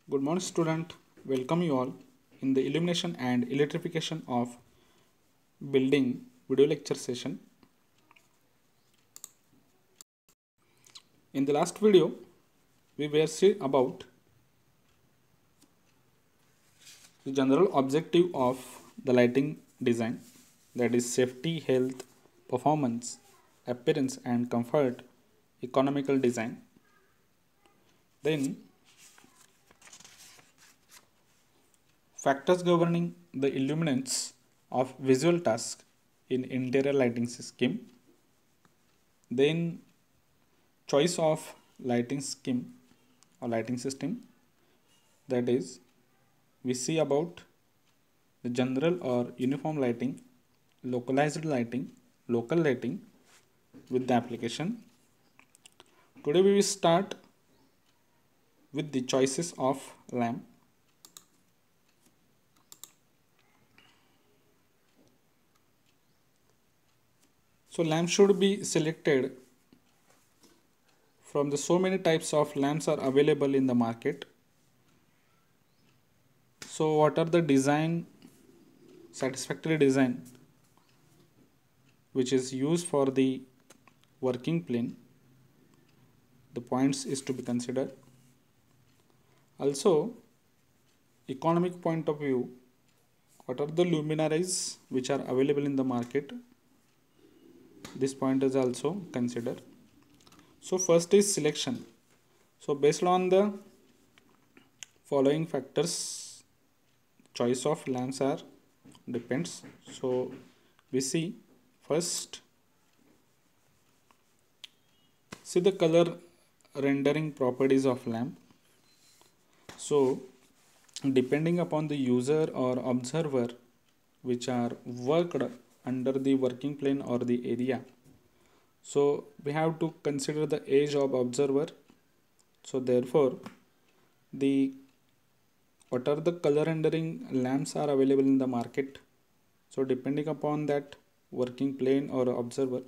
Good morning, student. Welcome you all in the illumination and electrification of building video lecture session. In the last video, we were seeing about the general objective of the lighting design, that is safety, health, performance, appearance and comfort, economical design. Then factors governing the illuminance of visual task in interior lighting scheme. Then choice of lighting scheme or lighting system, that is we see about the general or uniform lighting, localized lighting, local lighting with the application. Today we will start with the choices of lamp. So lamp should be selected from the so many types of lamps are available in the market. So what are the design, satisfactory design which is used for the working plane? The points is to be considered. Also, economic point of view, what are the luminaries which are available in the market? This point is also considered. So first is selection. So based on the following factors, choice of lamps are depends. So we see first, see the color rendering properties of lamp. So depending upon the user or observer which are worked under the working plane or the area, so we have to consider the age of observer. So therefore the what are the color rendering lamps are available in the market. So depending upon that working plane or observer,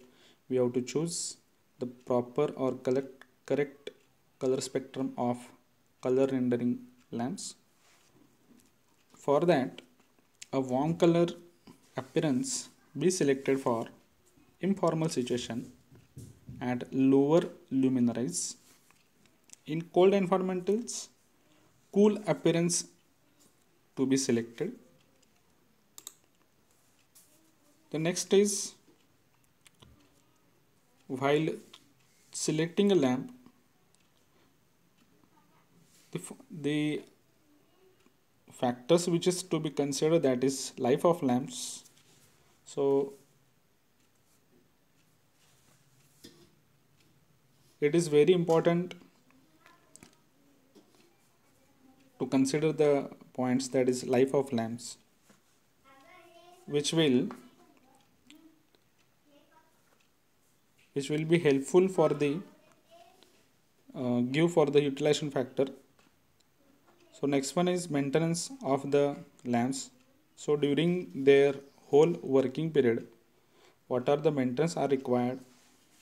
we have to choose the proper or correct color spectrum of color rendering lamps. For that, a warm color appearance be selected for informal situation at lower luminaries. In cold environmentals, cool appearance to be selected. The next is, while selecting a lamp, the factors which is to be considered, that is life of lamps. So it is very important to consider the points, that is life of lamps, which will be helpful for the give for the utilization factor. So next one is maintenance of the lamps. So during their whole working period, what are the maintenance are required,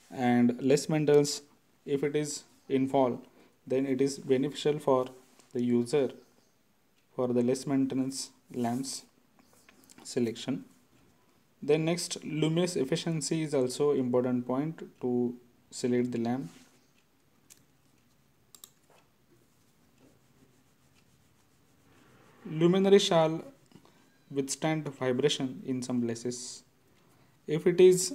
and less maintenance if it is in fall, then it is beneficial for the user for the less maintenance lamps selection. Then next, luminous efficiency is also important point to select the lamp. Luminary shall withstand vibration in some places. If it is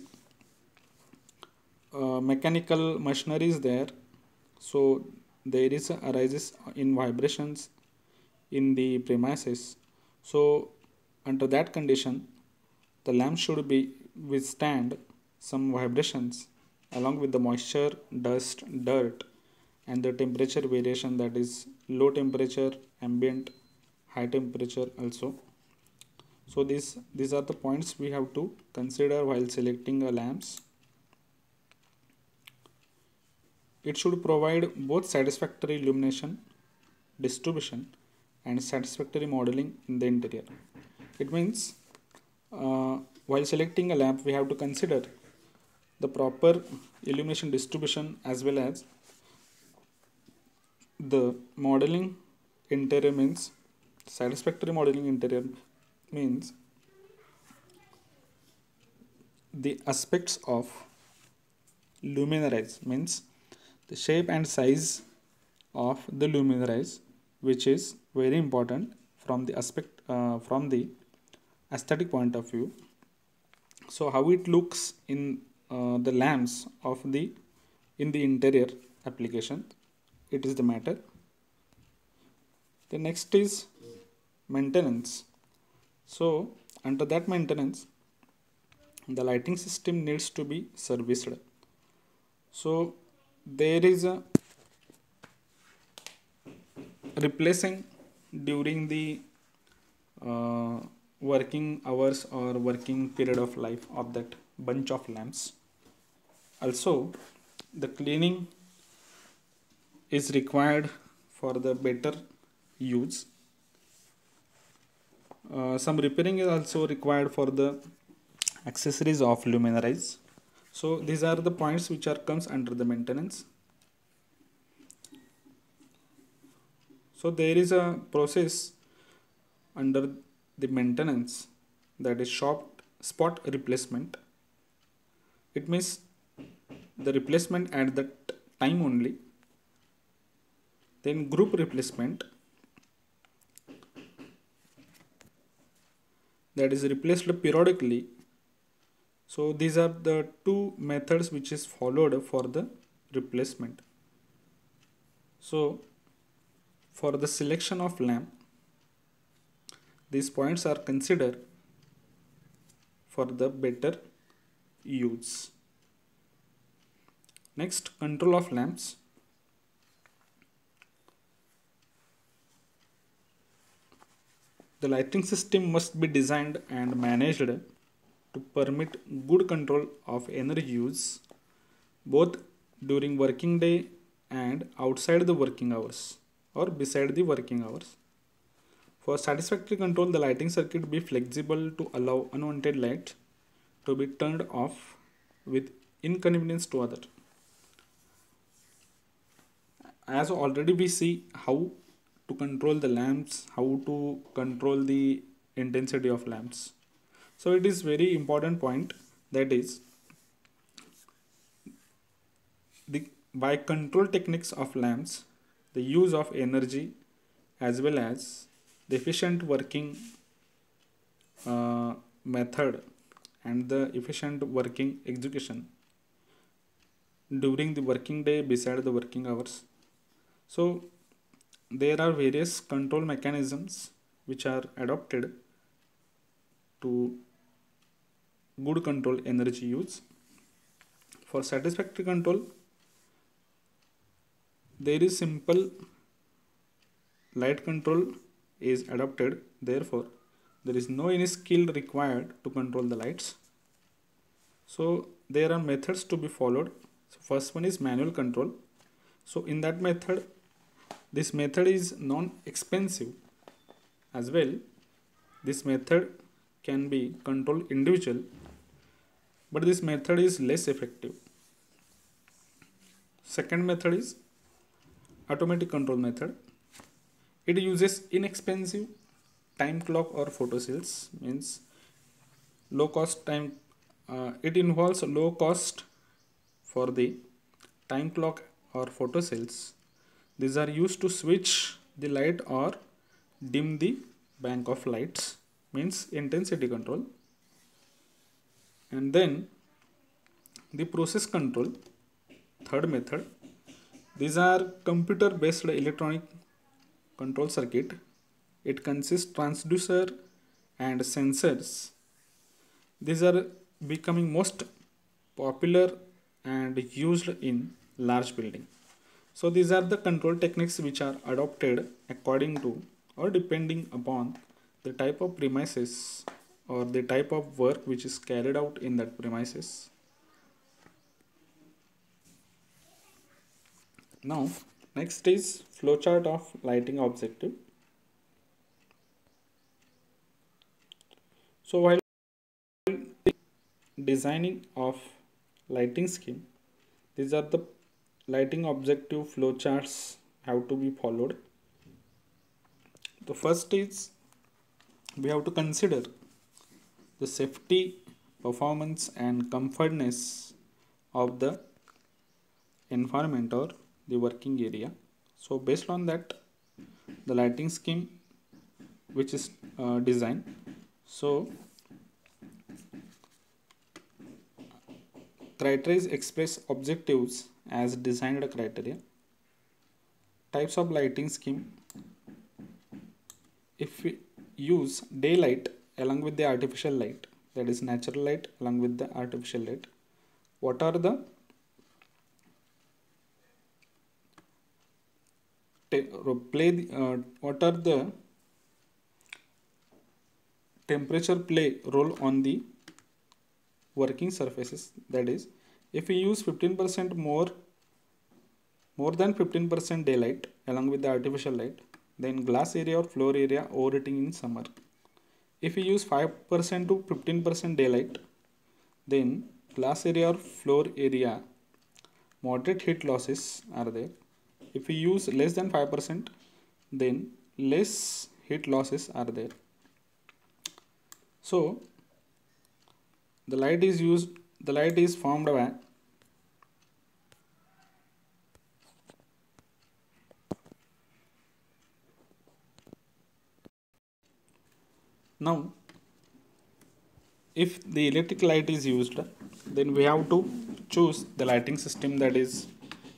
mechanical machinery is there, so there is arises in vibrations in the premises. So under that condition, the lamp should be withstand some vibrations along with the moisture, dust, dirt and the temperature variation, that is low temperature, ambient, high temperature also. So these are the points we have to consider while selecting a lamps. It should provide both satisfactory illumination, distribution and satisfactory modeling in the interior. It means while selecting a lamp, we have to consider the proper illumination distribution as well as the modeling interior means satisfactory modeling interior means the aspects of luminarize means the shape and size of the luminarize, which is very important from the aspect from the aesthetic point of view. So how it looks in the lamps of the in the interior application, it is the matter. The next is maintenance. So under that maintenance, the lighting system needs to be serviced. So there is a replacing during the working hours or working period of life of that bunch of lamps. Also, the cleaning is required for the better use. Some repairing is also required for the accessories of luminarize. So these are the points which are comes under the maintenance. So there is a process under the maintenance, that is spot replacement. It means the replacement at that time only. Then group replacement, that is replaced periodically. So these are the two methods which is followed for the replacement. So for the selection of lamp, these points are considered for the better use. Next, control of lamps. The lighting system must be designed and managed to permit good control of energy use both during working day and outside the working hours or beside the working hours. For satisfactory control, the lighting circuit be flexible to allow unwanted light to be turned off with inconvenience to other. As already we see how to control the lamps, how to control the intensity of lamps. So it is very important point, that is by control techniques of lamps, the use of energy as well as the efficient working method and the efficient working execution during the working day beside the working hours. So there are various control mechanisms which are adopted to good control energy use. For satisfactory control, there is simple light control is adopted. Therefore, there is no any skill required to control the lights. So there are methods to be followed. So first one is manual control. So in that method, this method is non-expensive as well. This method can be controlled individual, but this method is less effective. Second method is automatic control method. It uses inexpensive time clock or photocells, means low cost time. It involves low cost for the time clock or photocells. These are used to switch the light or dim the bank of lights, means intensity control. And then the process control, third method. These are computer based electronic control circuit. It consists transducer and sensors. These are becoming most popular and used in large building. So these are the control techniques which are adopted according to or depending upon the type of premises or the type of work which is carried out in that premises. Now next is flowchart of lighting objective. So while designing of lighting scheme, these are the lighting objective flowcharts have to be followed. The first is we have to consider the safety, performance, and comfortness of the environment or the working area. So based on that, the lighting scheme which is designed. So criteria express objectives as designed criteria. Types of lighting scheme. If we use daylight along with the artificial light, that is natural light along with the artificial light, what are the what are the temperature play role on the working surfaces? That is, if we use 15% more than 15% daylight along with the artificial light, then glass area or floor area overheating in summer. If we use 5% to 15% daylight, then glass area or floor area moderate heat losses are there. If we use less than 5%, then less heat losses are there. So the light is formed by now if the electric light is used, then we have to choose the lighting system, that is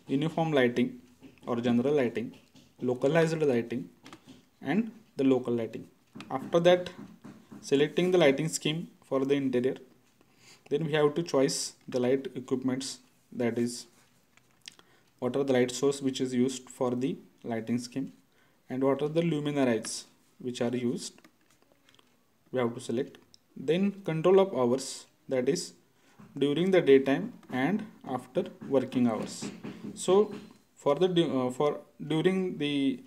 uniform lighting or general lighting, localized lighting, and the local lighting. After that, selecting the lighting scheme for the interior, then we have to choose the light equipments, that is what are the light source which is used for the lighting scheme and what are the luminaries which are used, we have to select. Then control of hours, that is during the daytime and after working hours. So for during the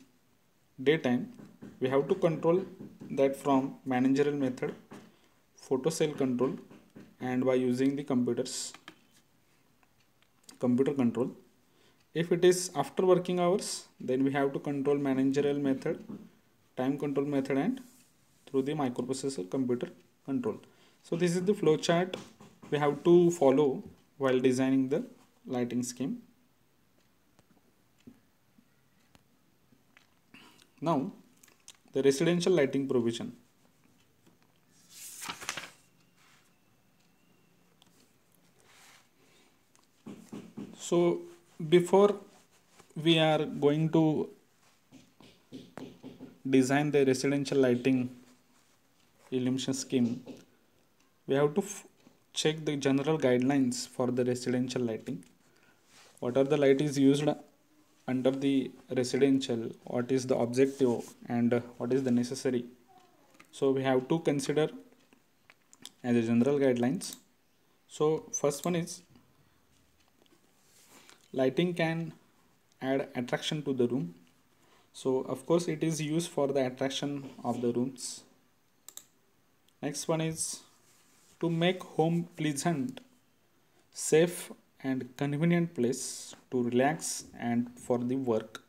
daytime, we have to control that from managerial method, photo cell control, and by using the computer control. If it is after working hours, then we have to control managerial method, time control method, and through the microprocessor computer control. So this is the flow chart we have to follow while designing the lighting scheme. Now the residential lighting provision. So before we are going to design the residential lighting illumination scheme, we have to check the general guidelines for the residential lighting. What are the light is used under the residential, what is the objective, and what is the necessary. So we have to consider as a general guidelines. So first one is lighting can add attraction to the room. So of course it is used for the attraction of the rooms. Next one is to make home pleasant, safe, and convenient place to relax and for the work.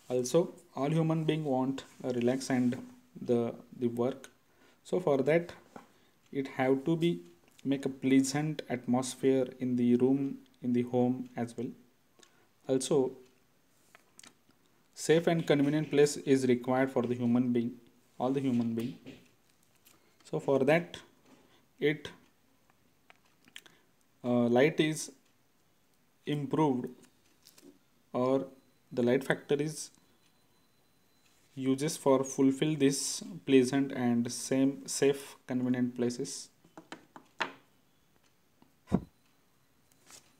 Also all human beings want a relax and the work. So for that it have to be make a pleasant atmosphere in the room, in the home as well. Also safe and convenient place is required for the human being, all the human being. So for that it light is improved, or the light factor is uses for fulfill this pleasant and same safe convenient places.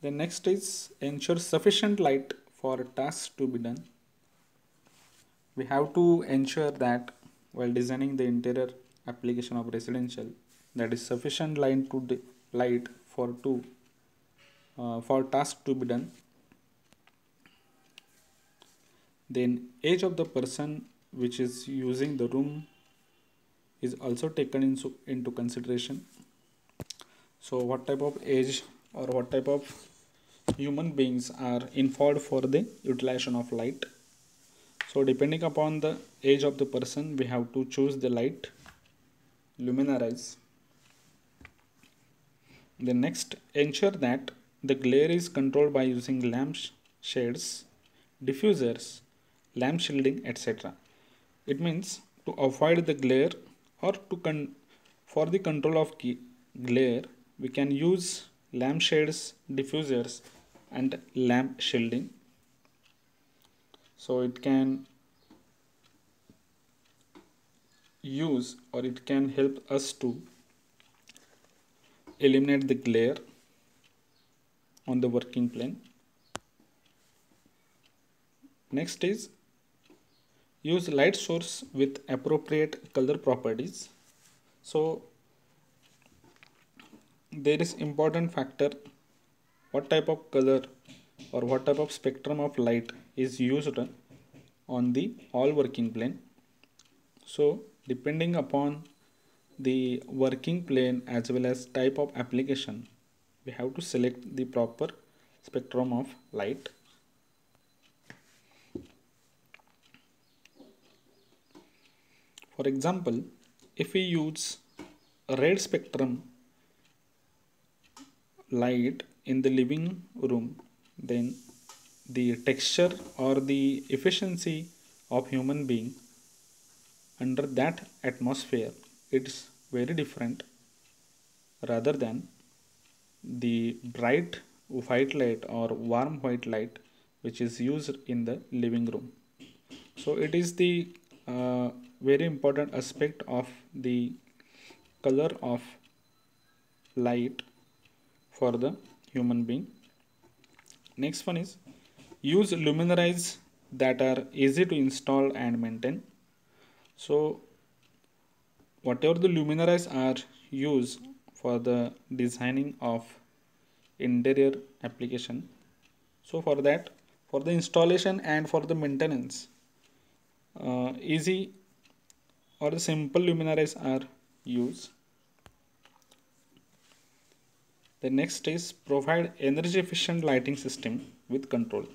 The next is ensure sufficient light for tasks to be done. We have to ensure that while designing the interior application of residential, that is sufficient light to light for task to be done. Then age of the person which is using the room is also taken into consideration. So what type of age or what type of human beings are involved for the utilization of light. So depending upon the age of the person, we have to choose the light, luminarize. The next, ensure that the glare is controlled by using lamp shades, diffusers, lamp shielding, etc. It means to avoid the glare or for the control of glare, we can use lamp shades, diffusers, and lamp shielding. So it can use or it can help us to eliminate the glare on the working plane. Next is use light source with appropriate color properties. So there is important factor what type of color or what type of spectrum of light is used on the all working plane. So depending upon the working plane as well as type of application, we have to select the proper spectrum of light. For example, if we use a red spectrum light in the living room, then the texture or the efficiency of human being under that atmosphere, it's very different rather than the bright white light or warm white light which is used in the living room. So it is the very important aspect of the color of light for the human being. Next one is use luminarize that are easy to install and maintain. So whatever the luminarize are used for the designing of interior application, so for that, for the installation and for the maintenance, easy or the simple luminarize are used. The next is provide energy efficient lighting system with control.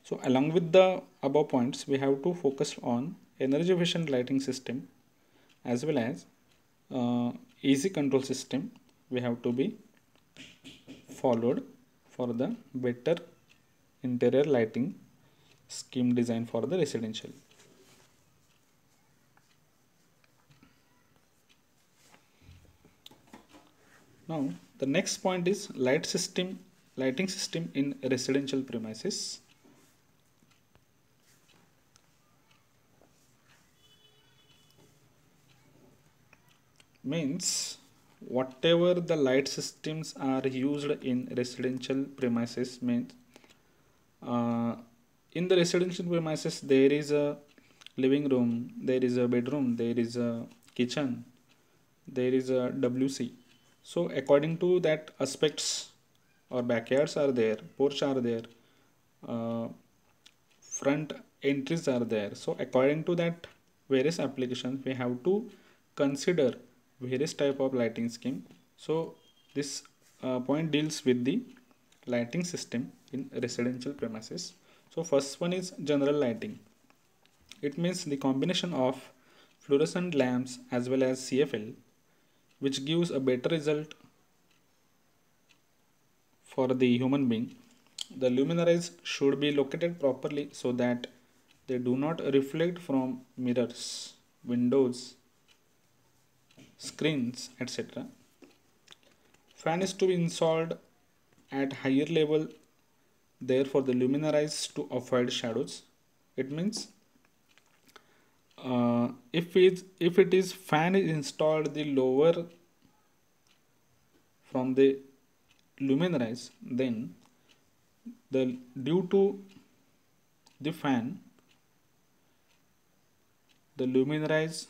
So along with the above points, we have to focus on energy efficient lighting system as well as easy control system we have to be followed for the better interior lighting scheme design for the residential. Now the next point is lighting system in residential premises. Means whatever the light systems are used in residential premises means in the residential premises there is a living room, there is a bedroom, there is a kitchen, there is a WC. So according to that aspects or backyards are there, porch are there, front entries are there. So according to that various applications we have to consider various type of lighting scheme. So this point deals with the lighting system in residential premises. So first one is general lighting. It means the combination of fluorescent lamps as well as CFL which gives a better result for the human being. The luminarize should be located properly so that they do not reflect from mirrors, windows, screens, etc. Fan is to be installed at higher level, therefore the luminarize to avoid shadows. It means if it is fan is installed the lower from the luminarize, then the due to the fan the luminarize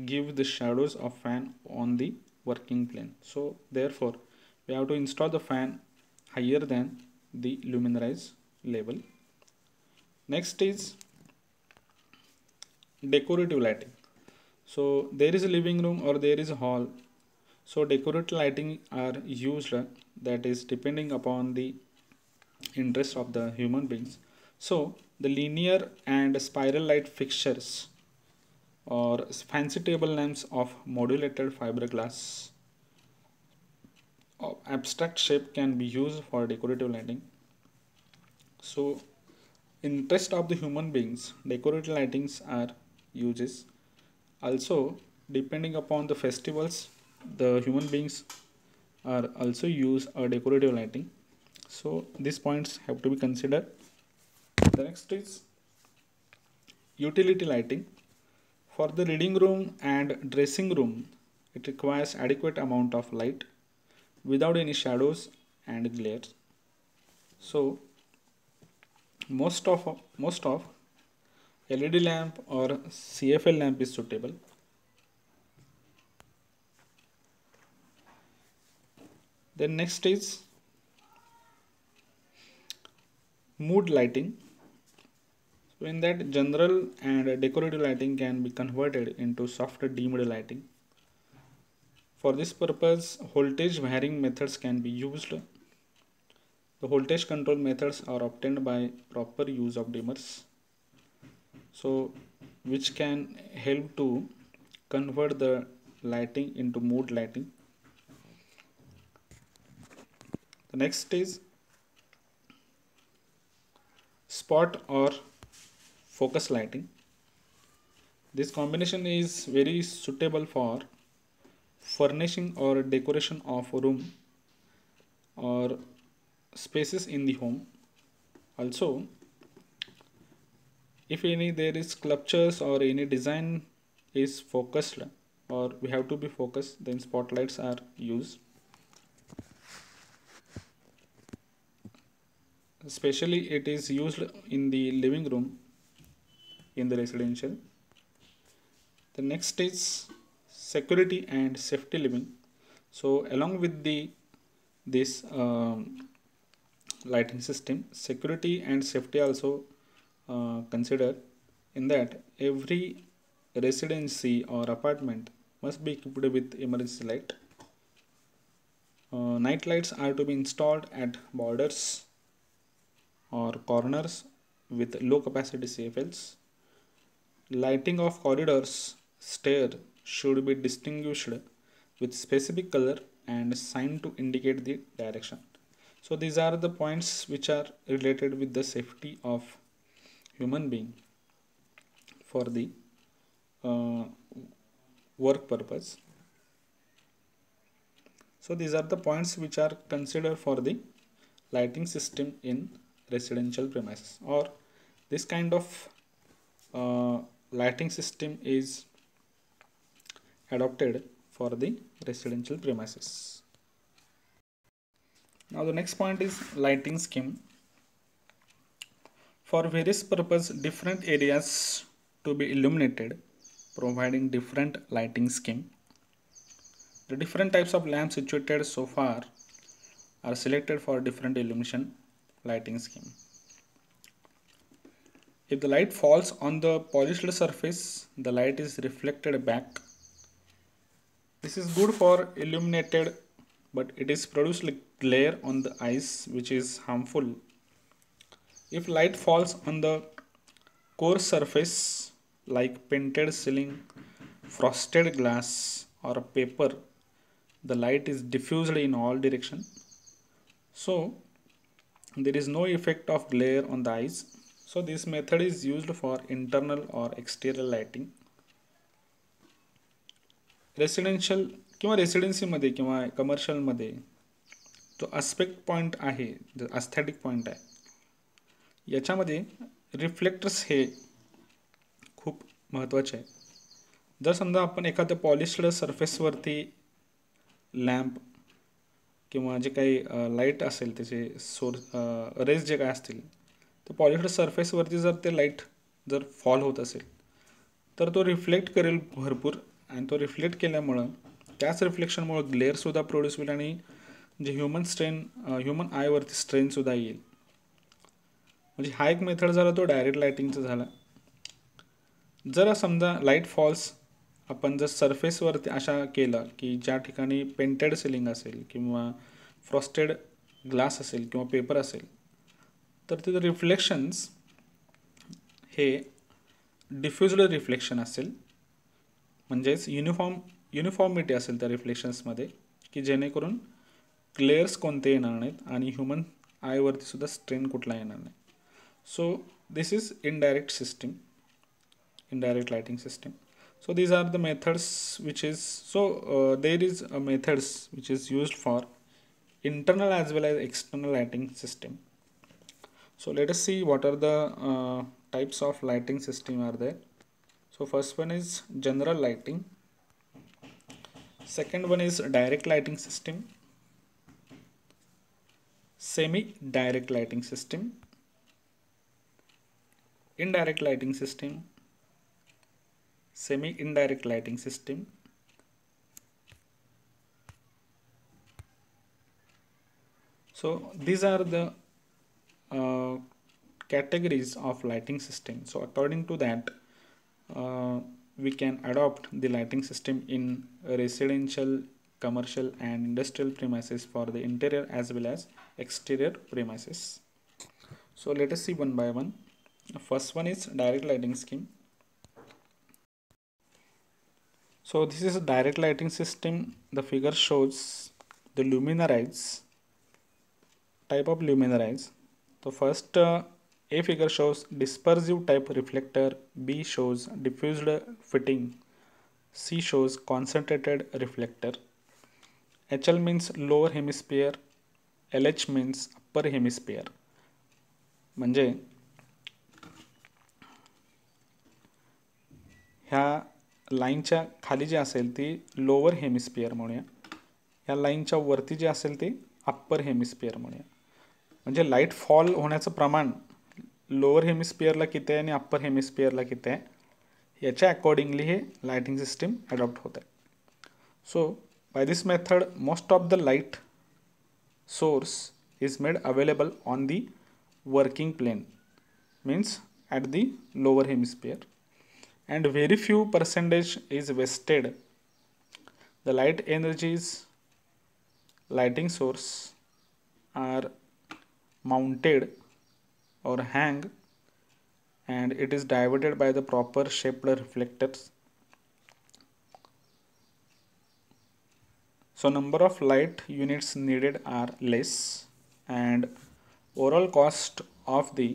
give the shadows of fan on the working plane. So therefore we have to install the fan higher than the luminarize level. Next is decorative lighting. So there is a living room or there is a hall, so decorative lighting are used, that is depending upon the interest of the human beings. So the linear and spiral light fixtures or fancy table lamps of modulated fiberglass of abstract shape can be used for decorative lighting. So interest of the human beings, decorative lightings are uses. Also, depending upon the festivals, the human beings are also use a decorative lighting. So these points have to be considered. The next is utility lighting. For the reading room and dressing room, it requires adequate amount of light without any shadows and glare. So most of LED lamp or CFL lamp is suitable. Then next is mood lighting. So in that, general and decorative lighting can be converted into soft dimmed lighting. For this purpose, voltage varying methods can be used. The voltage control methods are obtained by proper use of dimmers, so which can help to convert the lighting into mood lighting. The next is spot or focus lighting. This combination is very suitable for furnishing or decoration of room or spaces in the home. Also, if any there is sculptures or any design is focused or we have to be focused, then spotlights are used. Especially it is used in the living room in the residential. The next is security and safety living. So along with this lighting system, security and safety also consider, in that every residency or apartment must be equipped with emergency light. Night lights are to be installed at borders or corners with low capacity CFLs. Lighting of corridors, stair should be distinguished with specific color and sign to indicate the direction. So these are the points which are related with the safety of human being for the work purpose. So these are the points which are considered for the lighting system in residential premises, or this kind of lighting system is adopted for the residential premises. Now the next point is lighting scheme. For various purpose, different areas to be illuminated, providing different lighting scheme. The different types of lamps situated so far are selected for different illumination lighting scheme. If the light falls on the polished surface, the light is reflected back. This is good for illuminated, but it is produced like glare on the eyes, which is harmful. If light falls on the coarse surface like painted ceiling, frosted glass or paper, the light is diffused in all directions. So there is no effect of glare on the eyes. So this method is used for internal or exterior lighting. Residential किंवा रेसिडेन्सीमध्ये किंवा कमर्शियलमध्ये जो aspect point आहे, जो aesthetic point आहे, याच्यामध्ये reflectors हे खूप महत्त्वाचे आहे. जर समजा आपण एखाद्या पॉलिश्ड सरफेसवरती लॅम्प किंवा जे काही लाईट असेल त्याचे रेज जे काय असतील, तर पॉलिश्ड सरफेसवरती जर ते लाईट जर फॉल होत असेल तर तो रिफ्लेक्ट करेल भरपूर, आणि तो रिफ्लेक्ट केल्यामुळं त्याच रिफ्लेक्शनमुळं ग्लेअरसुद्धा प्रोड्यूस होईल आणि जे ह्युमन आयवरती स्ट्रेनसुद्धा येईल. म्हणजे हा एक मेथड झाला तो डायरेक्ट लाईटिंगचा झाला. जर समजा लाईट फॉल्स आपण जर सरफेसवरती अशा केला की ज्या ठिकाणी पेंटेड सिलिंग असेल किंवा फ्रॉस्टेड ग्लास असेल किंवा पेपर असेल, तर तिथं रिफ्लेक्शन्स हे डिफ्युज्ड रिफ्लेक्शन असेल, म्हणजेच युनिफॉर्मिटी असेल त्या रिफ्लेक्शन्समध्ये, की जेणेकरून ग्लेअर्स कोणते येणार नाहीत आणि ह्युमन आयवरती सुद्धा स्ट्रेन कुठला येणार नाही. So this is indirect lighting system. So these are the methods which is, there is a methods which is used for internal as well as external lighting system. So let us see what are the types of lighting system are there. So first one is general lighting, second one is direct lighting system, semi direct lighting system, indirect lighting system, semi indirect lighting system, so these are the uh, categories of lighting system. So according to that, we can adopt the lighting system in residential, commercial and industrial premises for the interior as well as exterior premises. So let us see one by one. First one is direct lighting scheme. So this is a direct lighting system. The figure shows the luminarize, type of luminarize. The first A figure shows dispersive type reflector, B shows diffused fitting, C shows concentrated reflector. HL means lower hemisphere, LH means upper hemisphere. म्हणजे ह्या लाईनच्या खाली जे असेल ती lower hemisphere म्हणूया, ह्या लाईनच्या वरती जे असेल ते अप्पर हेमिस्फिअर म्हणूया. म्हणजे लाईट फॉल होण्याचं प्रमाण लोअर हेमिस्फिअरला किती आहे आणि अप्पर हेमिस्फिअरला किती आहे याच्या अकॉर्डिंगली हे लाइटिंग सिस्टम अडॉप्ट होत आहे. So by this method most of the light source is made available on the working plane, means at the lower hemisphere, and very few percentage is wasted. The light energies lighting source are mounted or hang, and it is diverted by the proper shaped reflectors. So number of light units needed are less, and overall cost of the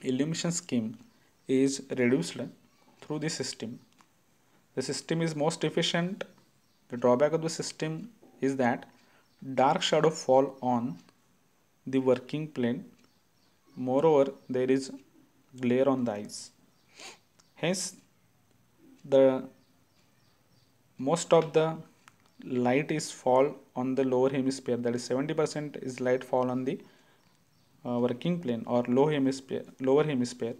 illumination scheme is reduced through the system. The system is most efficient. The drawback of the system is that dark shadow fall on the working plane. Moreover, there is glare on the eyes. Hence, the most of the light is fall on the lower hemisphere, that is 70% is light fall on the working plane or lower hemisphere.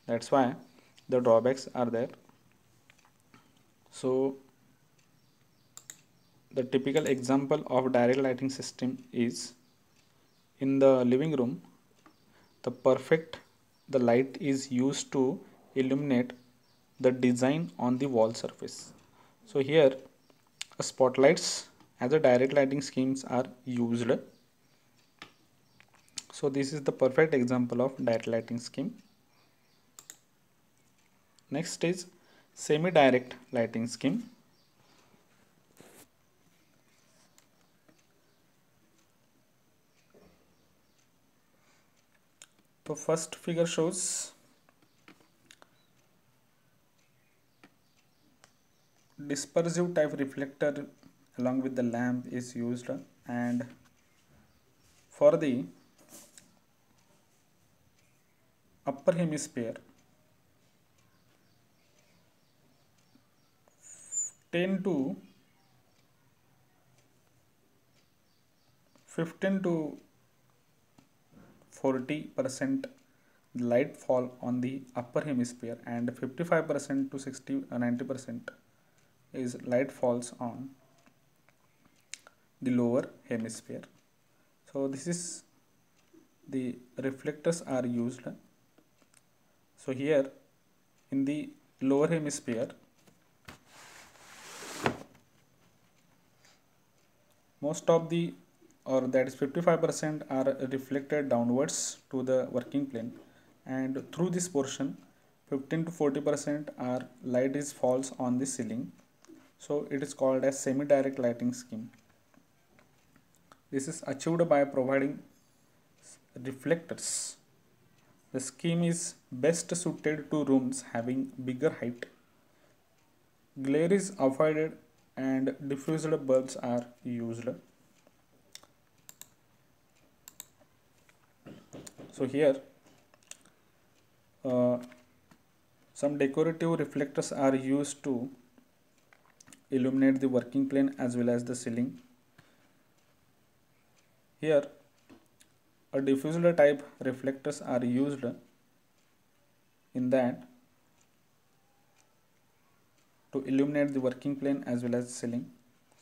That's why the drawbacks are there. So the typical example of direct lighting system is in the living room. The light is used to illuminate the design on the wall surface. So here spotlights as a direct lighting schemes are used. So this is the perfect example of direct lighting scheme. Next is semi-direct lighting scheme. So first figure shows dispersive type reflector along with the lamp is used, and for the upper hemisphere 10 to 15 to 40% light fall on the upper hemisphere, and 55% to 90% is light falls on the lower hemisphere. So this is the reflectors are used. So here in the lower hemisphere most of the, or that is 55% are reflected downwards to the working plane, and through this portion 15 to 40% are light is falls on the ceiling, so it is called as semi-direct lighting scheme. This is achieved by providing reflectors. The scheme is best suited to rooms having bigger height. Glare is avoided and diffused bulbs are used. So here some decorative reflectors are used to illuminate the working plane as well as the ceiling. Here a diffuser type reflectors are used in that to illuminate the working plane as well as the ceiling.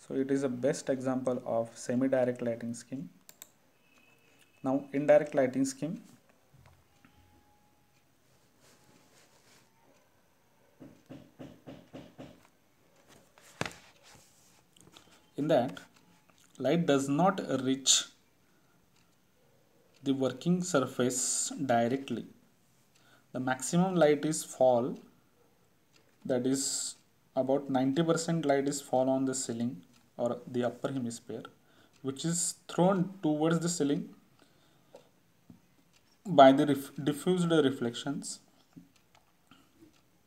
So it is a best example of semi-direct lighting scheme. Now indirect lighting scheme. In that light does not reach the working surface directly. The maximum light is fall, that is about 90% light is fall on the ceiling or the upper hemisphere, which is thrown towards the ceiling by the diffused reflections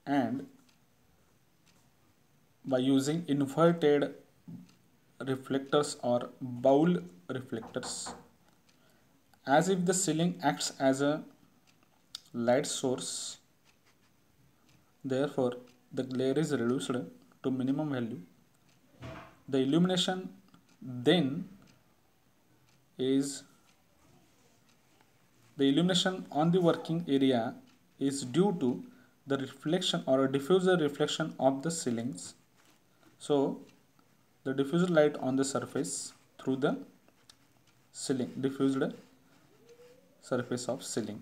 and by using inverted reflectors or bowl reflectors, as if the ceiling acts as a light source. Therefore the glare is reduced to minimum value. The illumination then is the illumination on the working area is due to the reflection or a diffuser reflection of the ceilings. So the diffused light on the surface through the ceiling, diffused surface of ceiling.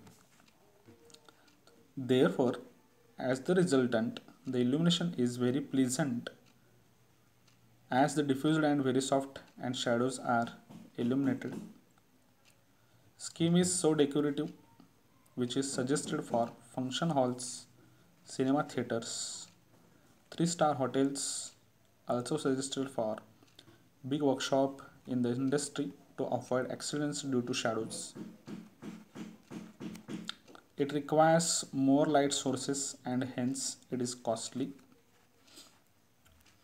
Therefore, as the resultant, the illumination is very pleasant, as the diffused and very soft and shadows are illuminated. Scheme is so decorative, which is suggested for function halls, cinema theaters, 3-star hotels, also suggested for big workshop in the industry to avoid accidents due to shadows. It requires more light sources and hence it is costly.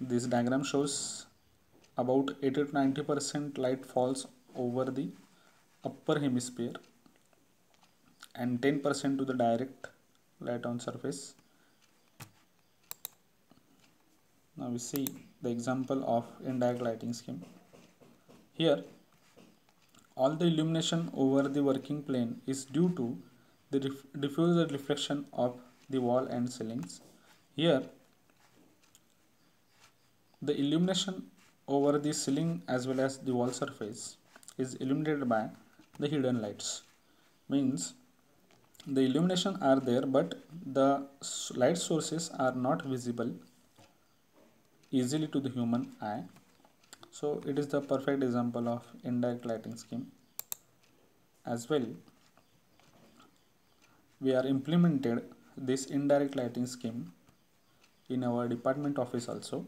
This diagram shows about 80 to 90% light falls over the upper hemisphere and 10% to the direct light on surface. Now we see the example of indirect lighting scheme. Here all the illumination over the working plane is due to the diffuser reflection of the wall and ceilings. Here the illumination over the ceiling as well as the wall surface is illuminated by the hidden lights. Means the illumination are there but the light sources are not visible easily to the human eye. So it is the perfect example of indirect lighting scheme. As well, we are implemented this indirect lighting scheme in our department office also.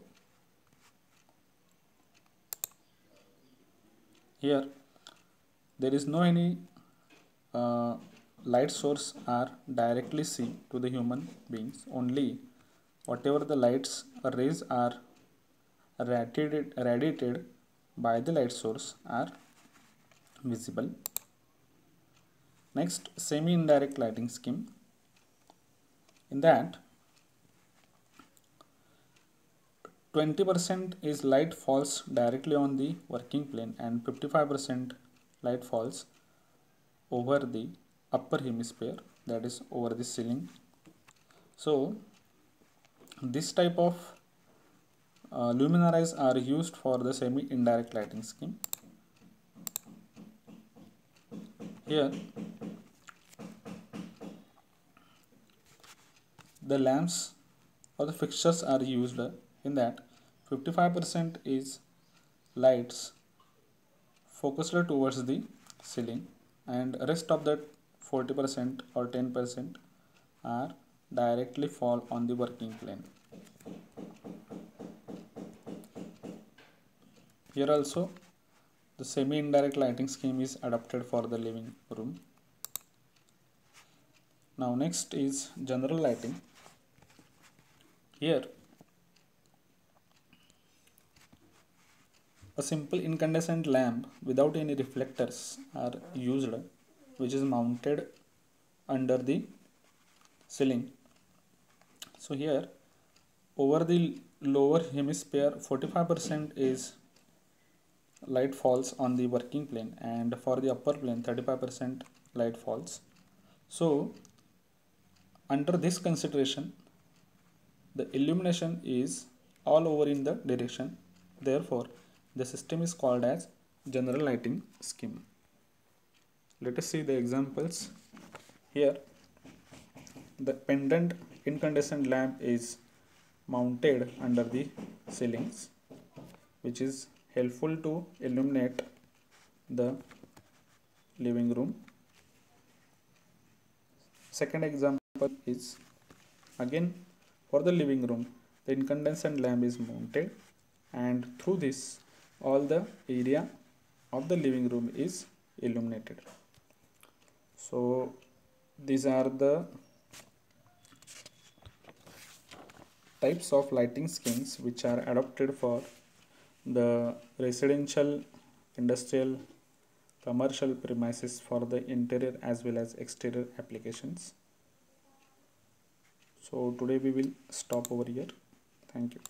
Here there is no any light source are directly seen to the human beings, only whatever the lights or rays are radiated by the light source are visible. Next, semi-indirect lighting scheme. In that 20% is light falls directly on the working plane and 55% light falls over the upper hemisphere, that is over the ceiling. So this type of luminaries are used for the semi-indirect lighting scheme. Here the lamps or the fixtures are used. In that 55% is lights focused towards the ceiling and rest of that 40% or 10% are directly fall on the working plane. Here also the semi-indirect lighting scheme is adopted for the living room. Now next is general lighting. Here a simple incandescent lamp without any reflectors are used, which is mounted under the ceiling. So here over the lower hemisphere 45% is light falls on the working plane, and for the upper plane 35% light falls. So under this consideration the illumination is all over in the direction, therefore the system is called as general lighting scheme. Let us see the examples. Here the pendant incandescent lamp is mounted under the ceilings, which is helpful to illuminate the living room. Second example is again for the living room, the incandescent lamp is mounted, and through this all the area of the living room is illuminated. So these are the types of lighting schemes which are adopted for the residential, industrial, commercial premises for the interior as well as exterior applications. So today we will stop over here. Thank you.